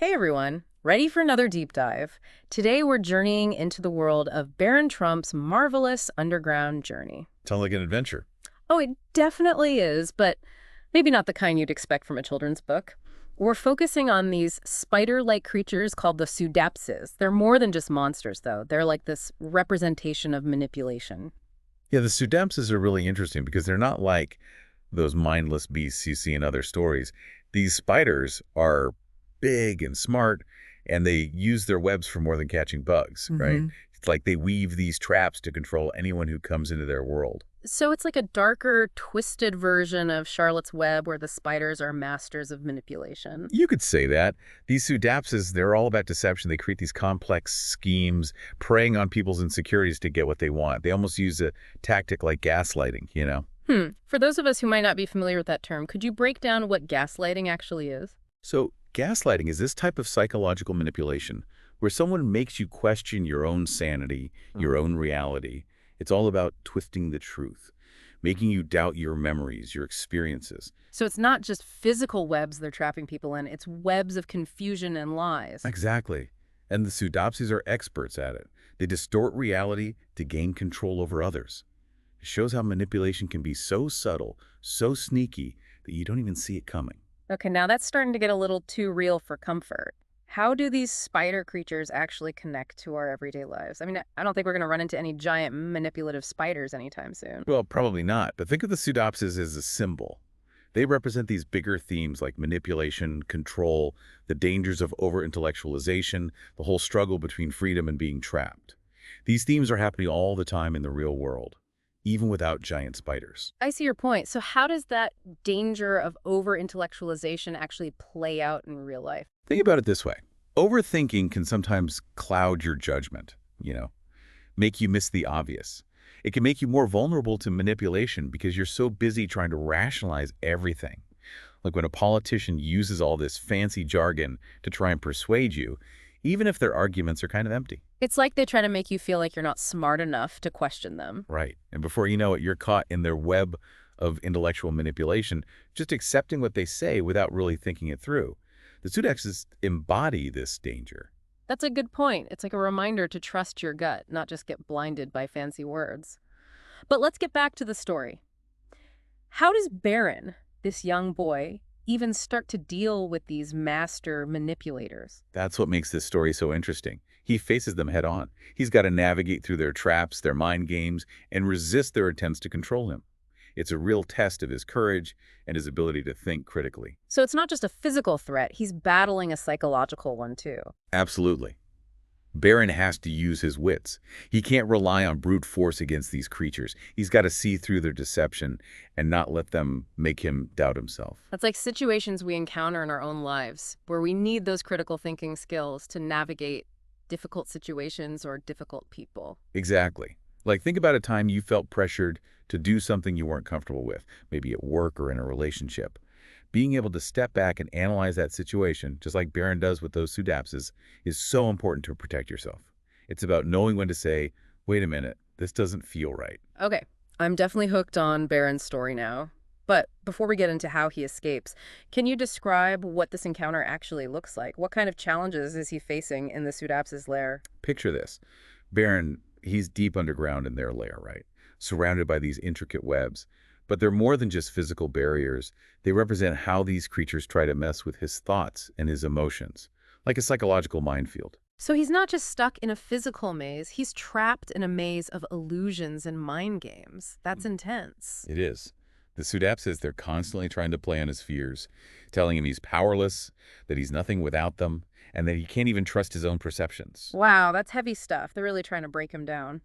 Hey everyone, ready for another deep dive? Today we're journeying into the world of Baron Trump's marvelous underground journey. Sounds like an adventure. Oh, it definitely is, but maybe not the kind you'd expect from a children's book. We're focusing on these spider-like creatures called the Sudapses. They're more than just monsters, though. They're like this representation of manipulation. Yeah, the Sudapses are really interesting because they're not like those mindless beasts you see in other stories. These spiders are big and smart, and they use their webs for more than catching bugs, right? hmm It's like they weave these traps to control anyone who comes into their world. So it's like a darker, twisted version of Charlotte's Web where the spiders are masters of manipulation. You could say that. These Sudapses, they're all about deception. They create these complex schemes, preying on people's insecurities to get what they want. They almost use a tactic like gaslighting. For those of us who might not be familiar with that term, could you break down what gaslighting actually is? So gaslighting is this type of psychological manipulation where someone makes you question your own sanity, your own reality. It's all about twisting the truth, making you doubt your memories, your experiences. So it's not just physical webs they're trapping people in, it's webs of confusion and lies. Exactly. And the Sudapses are experts at it. They distort reality to gain control over others. It shows how manipulation can be so subtle, so sneaky, that you don't even see it coming. Okay, now that's starting to get a little too real for comfort. How do these spider creatures actually connect to our everyday lives? I mean, I don't think we're going to run into any giant manipulative spiders anytime soon. Well, probably not, but think of the Sudapses as a symbol. They represent these bigger themes like manipulation, control, the dangers of over-intellectualization, the whole struggle between freedom and being trapped. These themes are happening all the time in the real world, even without giant spiders. I see your point. So how does that danger of over-intellectualization actually play out in real life? Think about it this way. Overthinking can sometimes cloud your judgment, make you miss the obvious. It can make you more vulnerable to manipulation because you're so busy trying to rationalize everything. Like when a politician uses all this fancy jargon to try and persuade you, even if their arguments are kind of empty. It's like they try to make you feel like you're not smart enough to question them. Right. And before you know it, you're caught in their web of intellectual manipulation, just accepting what they say without really thinking it through. The Sudexes embody this danger. That's a good point. It's like a reminder to trust your gut, not just get blinded by fancy words. But let's get back to the story. How does Baron, this young boy, even start to deal with these master manipulators? That's what makes this story so interesting. He faces them head on. He's got to navigate through their traps, their mind games, and resist their attempts to control him. It's a real test of his courage and his ability to think critically. So it's not just a physical threat, he's battling a psychological one too. Absolutely. Baron has to use his wits. He can't rely on brute force against these creatures. He's got to see through their deception and not let them make him doubt himself. That's like situations we encounter in our own lives, where we need those critical thinking skills to navigate difficult situations or difficult people. Exactly. Like, think about a time you felt pressured to do something you weren't comfortable with, maybe at work or in a relationship. Being able to step back and analyze that situation, just like Baron does with those Sudapses, is so important to protect yourself. It's about knowing when to say, wait a minute, this doesn't feel right. Okay, I'm definitely hooked on Baron's story now. But before we get into how he escapes, can you describe what this encounter actually looks like? What kind of challenges is he facing in the Sudapses lair? Picture this. Baron, he's deep underground in their lair, right? Surrounded by these intricate webs. But they're more than just physical barriers. They represent how these creatures try to mess with his thoughts and his emotions, like a psychological minefield. So he's not just stuck in a physical maze, he's trapped in a maze of illusions and mind games. That's intense. It is. The Sudapses, they're constantly trying to play on his fears, telling him he's powerless, that he's nothing without them, and that he can't even trust his own perceptions. Wow, that's heavy stuff. They're really trying to break him down.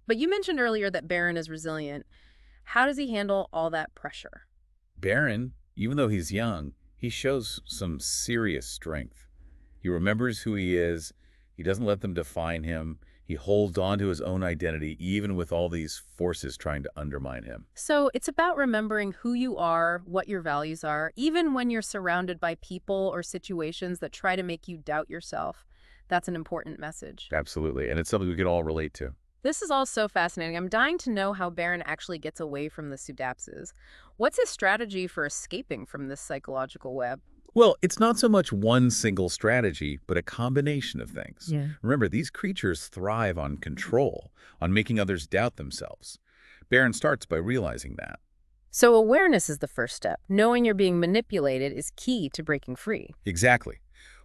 But you mentioned earlier that Baron is resilient. How does he handle all that pressure? Baron, even though he's young, he shows some serious strength. He remembers who he is. He doesn't let them define him. He holds on to his own identity, even with all these forces trying to undermine him. So it's about remembering who you are, what your values are, even when you're surrounded by people or situations that try to make you doubt yourself. That's an important message. Absolutely. And it's something we can all relate to. This is all so fascinating. I'm dying to know how Baron actually gets away from the Sudapses. What's his strategy for escaping from this psychological web? Well, it's not so much one single strategy, but a combination of things. Yeah. Remember, these creatures thrive on control, on making others doubt themselves. Barron starts by realizing that. So awareness is the first step. Knowing you're being manipulated is key to breaking free. Exactly.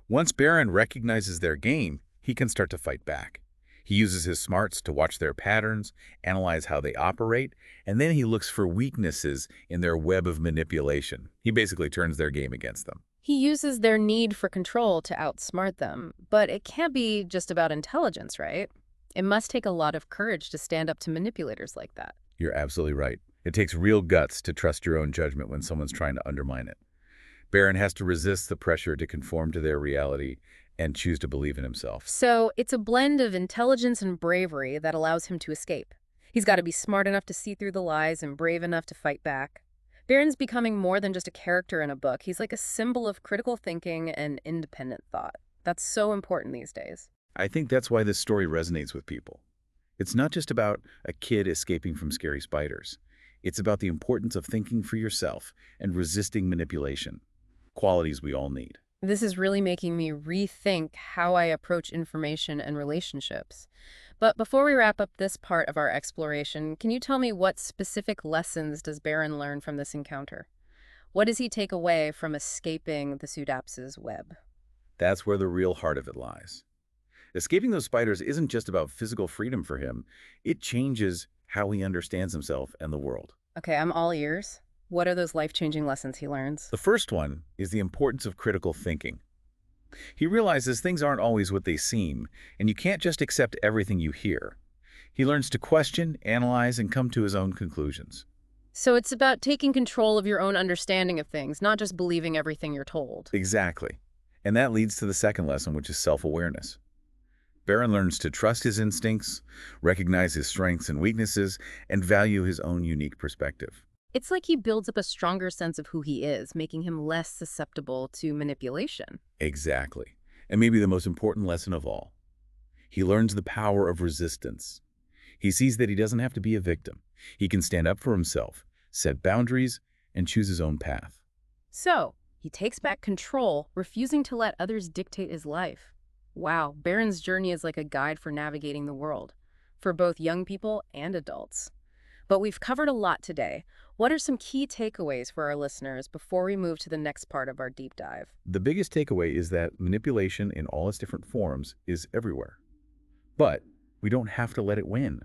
Once Barron recognizes their game, he can start to fight back. He uses his smarts to watch their patterns, analyze how they operate, and then he looks for weaknesses in their web of manipulation. He basically turns their game against them. He uses their need for control to outsmart them, but it can't be just about intelligence, right? It must take a lot of courage to stand up to manipulators like that. You're absolutely right. It takes real guts to trust your own judgment when someone's trying to undermine it. Barron has to resist the pressure to conform to their reality and choose to believe in himself. So it's a blend of intelligence and bravery that allows him to escape. He's got to be smart enough to see through the lies and brave enough to fight back. Barron's becoming more than just a character in a book. He's like a symbol of critical thinking and independent thought. That's so important these days. I think that's why this story resonates with people. It's not just about a kid escaping from scary spiders. It's about the importance of thinking for yourself and resisting manipulation, qualities we all need. This is really making me rethink how I approach information and relationships. But before we wrap up this part of our exploration, can you tell me what specific lessons does Barron learn from this encounter? What does he take away from escaping the Sudapses web? That's where the real heart of it lies. Escaping those spiders isn't just about physical freedom for him. It changes how he understands himself and the world. Okay, I'm all ears. What are those life-changing lessons he learns? The first one is the importance of critical thinking. He realizes things aren't always what they seem, and you can't just accept everything you hear. He learns to question, analyze, and come to his own conclusions. So it's about taking control of your own understanding of things, not just believing everything you're told. Exactly. And that leads to the second lesson, which is self-awareness. Barron learns to trust his instincts, recognize his strengths and weaknesses, and value his own unique perspective. It's like he builds up a stronger sense of who he is, making him less susceptible to manipulation. Exactly. And maybe the most important lesson of all, he learns the power of resistance. He sees that he doesn't have to be a victim. He can stand up for himself, set boundaries, and choose his own path. So, he takes back control, refusing to let others dictate his life. Wow, Barron's journey is like a guide for navigating the world, for both young people and adults. But we've covered a lot today. What are some key takeaways for our listeners before we move to the next part of our deep dive? The biggest takeaway is that manipulation in all its different forms is everywhere. But we don't have to let it win.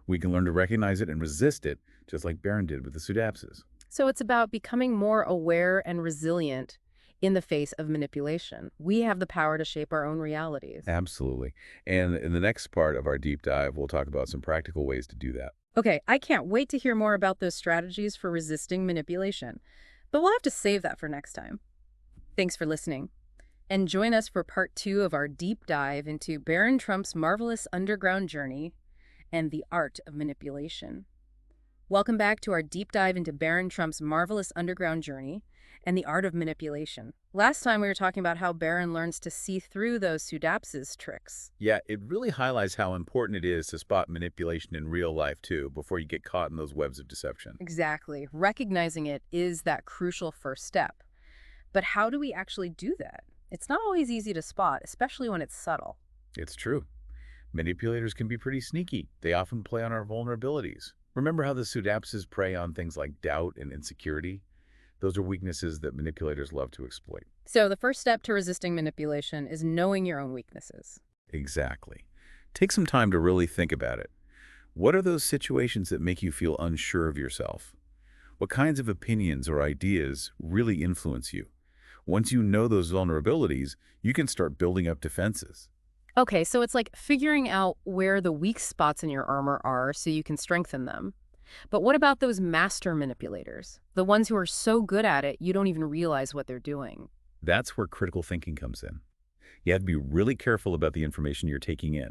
We can learn to recognize it and resist it, just like Barron did with the Sudapses. So it's about becoming more aware and resilient in the face of manipulation. We have the power to shape our own realities. Absolutely. And in the next part of our deep dive, we'll talk about some practical ways to do that. Okay, I can't wait to hear more about those strategies for resisting manipulation. But we'll have to save that for next time. Thanks for listening. And join us for part 2 of our deep dive into Barron Trump's marvelous underground journey and the art of manipulation. Welcome back to our deep dive into Barron Trump's marvelous underground journey and the art of manipulation. Last time we were talking about how Barron learns to see through those Sudapses tricks. Yeah, it really highlights how important it is to spot manipulation in real life, too, before you get caught in those webs of deception. Exactly. Recognizing it is that crucial first step. But how do we actually do that? It's not always easy to spot, especially when it's subtle. It's true. Manipulators can be pretty sneaky. They often play on our vulnerabilities. Remember how the Sudapses prey on things like doubt and insecurity? Those are weaknesses that manipulators love to exploit. So the first step to resisting manipulation is knowing your own weaknesses. Exactly. Take some time to really think about it. What are those situations that make you feel unsure of yourself? What kinds of opinions or ideas really influence you? Once you know those vulnerabilities, you can start building up defenses. Okay, so it's like figuring out where the weak spots in your armor are so you can strengthen them. But what about those master manipulators? The ones who are so good at it, you don't even realize what they're doing. That's where critical thinking comes in. You have to be really careful about the information you're taking in,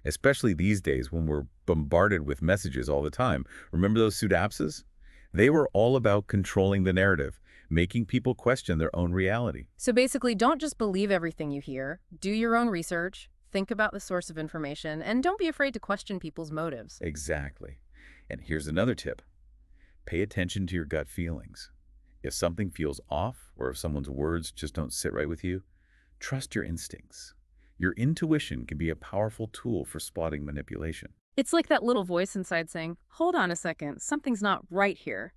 especially these days when we're bombarded with messages all the time. Remember those Sudapses? They were all about controlling the narrative, making people question their own reality. So basically, don't just believe everything you hear. Do your own research, think about the source of information, and don't be afraid to question people's motives. Exactly. And here's another tip. Pay attention to your gut feelings. If something feels off or if someone's words just don't sit right with you, trust your instincts. Your intuition can be a powerful tool for spotting manipulation. It's like that little voice inside saying, hold on a second, something's not right here.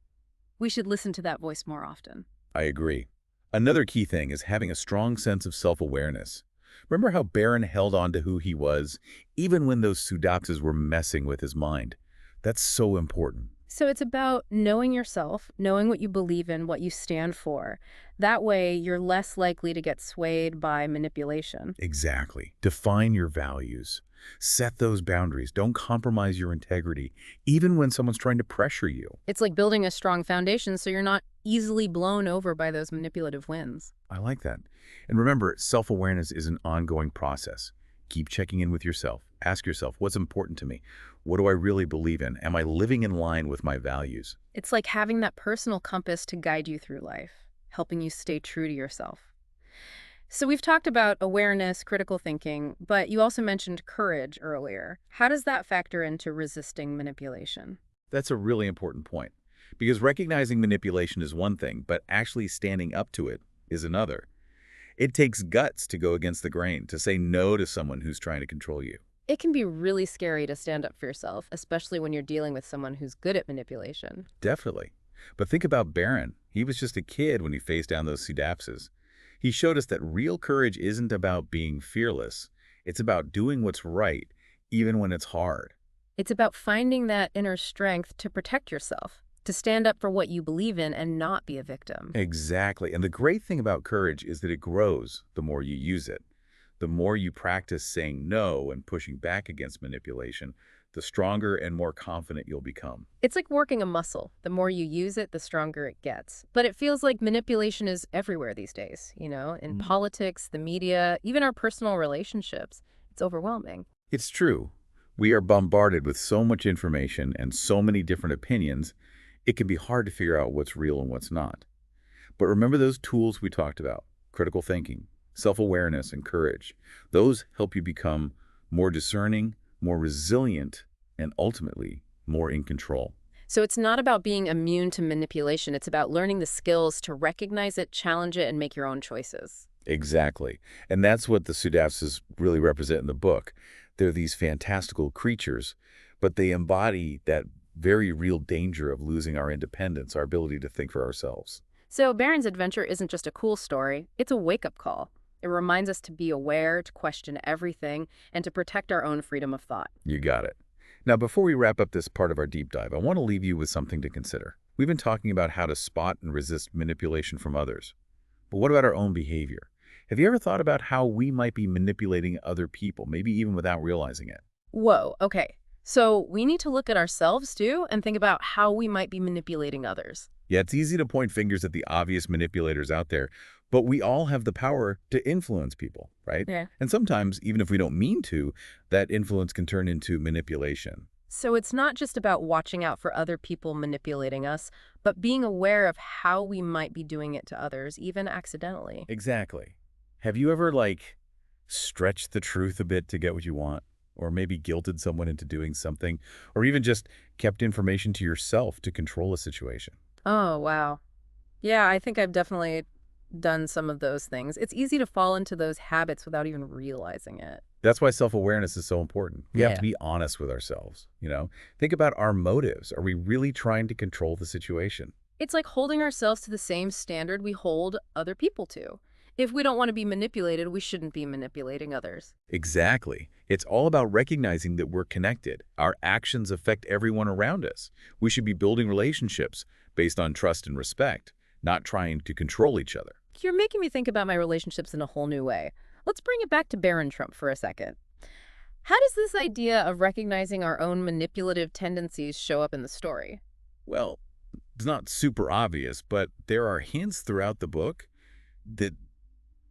We should listen to that voice more often. I agree. Another key thing is having a strong sense of self-awareness. Remember how Baron held on to who he was, even when those Sudapses were messing with his mind? That's so important. So it's about knowing yourself, knowing what you believe in, what you stand for. That way, you're less likely to get swayed by manipulation. Exactly. Define your values. Set those boundaries. Don't compromise your integrity, even when someone's trying to pressure you. It's like building a strong foundation so you're not easily blown over by those manipulative winds. I like that. And remember, self-awareness is an ongoing process. Keep checking in with yourself. Ask yourself, what's important to me? What do I really believe in? Am I living in line with my values? It's like having that personal compass to guide you through life, helping you stay true to yourself. So we've talked about awareness, critical thinking, but you also mentioned courage earlier. How does that factor into resisting manipulation? That's a really important point. Because recognizing manipulation is one thing, but actually standing up to it is another. It takes guts to go against the grain, to say no to someone who's trying to control you. It can be really scary to stand up for yourself, especially when you're dealing with someone who's good at manipulation. Definitely. But think about Baron. He was just a kid when he faced down those Sudapses. He showed us that real courage isn't about being fearless. It's about doing what's right, even when it's hard. It's about finding that inner strength to protect yourself, to stand up for what you believe in and not be a victim. Exactly. And the great thing about courage is that it grows the more you use it. The more you practice saying no and pushing back against manipulation, the stronger and more confident you'll become. It's like working a muscle. The more you use it, the stronger it gets. But it feels like manipulation is everywhere these days, in politics, the media, even our personal relationships. It's overwhelming. It's true. We are bombarded with so much information and so many different opinions, it can be hard to figure out what's real and what's not. But remember those tools we talked about: critical thinking, self-awareness, and courage. Those help you become more discerning, more resilient, and ultimately more in control. So it's not about being immune to manipulation. It's about learning the skills to recognize it, challenge it, and make your own choices. Exactly. And that's what the Sudapses really represent in the book. They're these fantastical creatures, but they embody that very real danger of losing our independence, our ability to think for ourselves. So Baron's adventure isn't just a cool story. It's a wake-up call. It reminds us to be aware, to question everything, and to protect our own freedom of thought. You got it. Now, before we wrap up this part of our deep dive, I want to leave you with something to consider. We've been talking about how to spot and resist manipulation from others. But what about our own behavior? Have you ever thought about how we might be manipulating other people, maybe even without realizing it? Whoa, okay. So we need to look at ourselves, too, and think about how we might be manipulating others. Yeah, it's easy to point fingers at the obvious manipulators out there, but we all have the power to influence people, right? Yeah. And sometimes, even if we don't mean to, that influence can turn into manipulation. So it's not just about watching out for other people manipulating us, but being aware of how we might be doing it to others, even accidentally. Exactly. Have you ever, stretched the truth a bit to get what you want? Or maybe guilted someone into doing something? Or even just kept information to yourself to control a situation? Oh, wow. Yeah, I think I've definitely done some of those things. It's easy to fall into those habits without even realizing it. That's why self-awareness is so important. We have Yeah. to be honest with ourselves, Think about our motives. Are we really trying to control the situation? It's like holding ourselves to the same standard we hold other people to. If we don't want to be manipulated, we shouldn't be manipulating others. Exactly. It's all about recognizing that we're connected. Our actions affect everyone around us. We should be building relationships based on trust and respect, not trying to control each other. You're making me think about my relationships in a whole new way. Let's bring it back to Baron Trump for a second. How does this idea of recognizing our own manipulative tendencies show up in the story? Well, it's not super obvious, but there are hints throughout the book that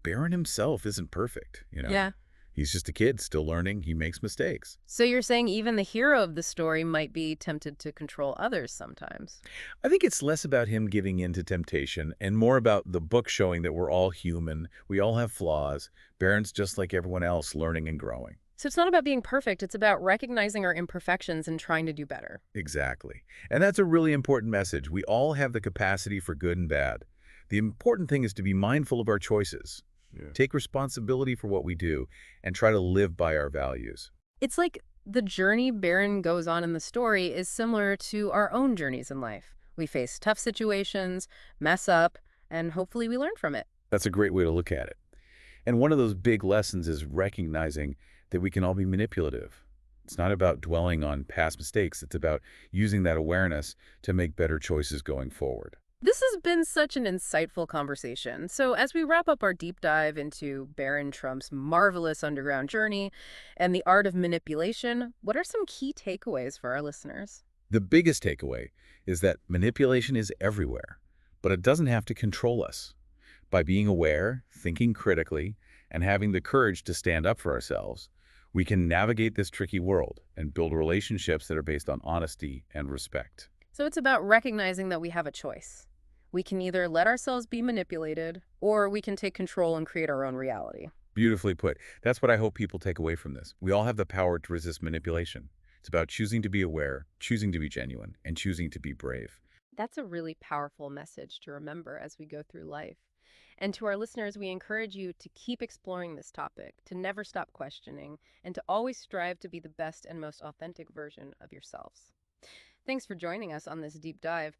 Baron himself isn't perfect, Yeah. He's just a kid, still learning. He makes mistakes. So you're saying even the hero of the story might be tempted to control others sometimes? I think it's less about him giving in to temptation and more about the book showing that we're all human. We all have flaws. Baron's just like everyone else, learning and growing. So it's not about being perfect, it's about recognizing our imperfections and trying to do better. Exactly. And that's a really important message. We all have the capacity for good and bad. The important thing is to be mindful of our choices, Yeah. take responsibility for what we do, and try to live by our values. It's like the journey Baron goes on in the story is similar to our own journeys in life. We face tough situations, mess up, and hopefully we learn from it. That's a great way to look at it. And one of those big lessons is recognizing that we can all be manipulative. It's not about dwelling on past mistakes. It's about using that awareness to make better choices going forward. This has been such an insightful conversation. So, as we wrap up our deep dive into Baron Trump's marvelous underground journey and the art of manipulation, what are some key takeaways for our listeners? The biggest takeaway is that manipulation is everywhere, but it doesn't have to control us. By being aware, thinking critically, and having the courage to stand up for ourselves, we can navigate this tricky world and build relationships that are based on honesty and respect. So, it's about recognizing that we have a choice. We can either let ourselves be manipulated, or we can take control and create our own reality. Beautifully put. That's what I hope people take away from this. We all have the power to resist manipulation. It's about choosing to be aware, choosing to be genuine, and choosing to be brave. That's a really powerful message to remember as we go through life. And to our listeners, we encourage you to keep exploring this topic, to never stop questioning, and to always strive to be the best and most authentic version of yourselves. Thanks for joining us on this deep dive.